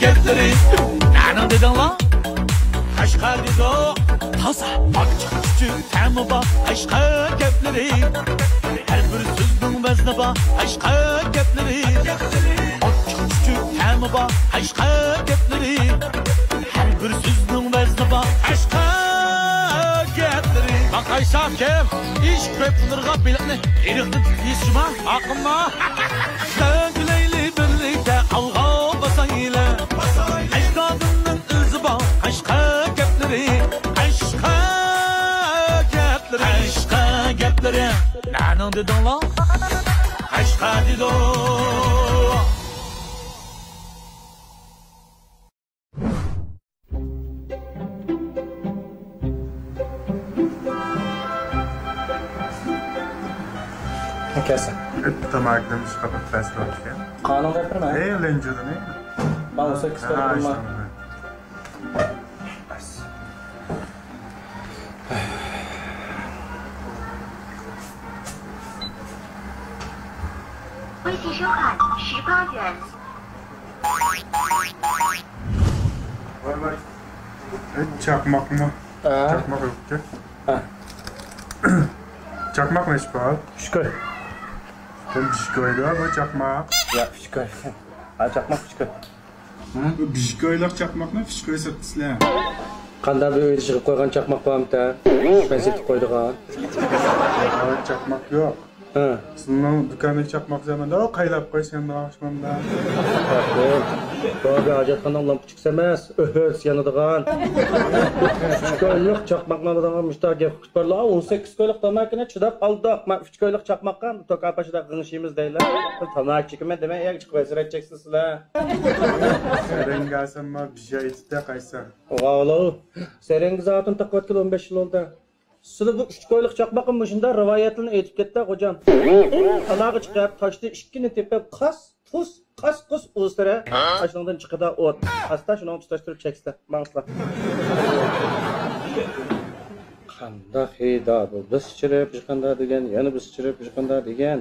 gapleri. Nani dedin lan? Aşka dedi o. Taza açık küçük temi bak aşka gapleri. Her bir sözün vezni bak aşka gapleri. Açık küçük temi bak aşka gapleri. Her bir sözün vezni bak aşka gapleri. Bak Aysaf kim? İş köpünürge biletini erikni yesima akımma. Sögüleyli birlikte alğa basayla. Aşkadının özü bak aşka gapleri. Aşka gapleri. Aşka gapleri. Nani dedin lan? Aşka dedi o. Kesa. Tamam demiş kapat fazla olsun. Kanun gapirma. Lenjuda ne? Ben olsa kıstırma. Çakmak mı? Çakmak yok ki. Çakmak ne işbal? Fişkoy. Fişkoydu ama çakmak. Ya fişkoy. Ha çakmak fişkoy. Fişkoylar çakmak ne? Fişkoy satıslar. Qanday bir uyda chiqib qo'ygan chaqmoq bormi-da? Ben setib qo'ydigan. Çakmak yok. Ha. Sizin dükkandaki çakmak zamanında o qaylab qo'ysan da oshmanda. To'g'ri, hojatxona lampa chiqsa emas, o'z yanadigan. Uch ko'yluk chaqmoqlardan mushtaq gap qiliblar. 18 ko'yluk tamakini chidab qoldik. Men 3 ko'yluk chaqmoqqa to'ka pashida qingishimiz deylar. Tamak chekman demay, yak chiqib qo'ysareceksin sizlar. Serengasam bir şey aytdi qaysa. O'g'lo, serengiz otun taqvatga 15 yil oldi. Sizlar bu 3 ko'yluk chaqmoqim shunda rivoyatini aytib ketdi, xo'jam. Talog'i chiqib, toshni ikkini tepib, qas o'stira. Ashundan chiqida o't. Asta shuni tutashtirib cheksa, ma'qullar. Qanday hida bu? Biz chirib, qanday degan, yana biz chirib, qanday degan.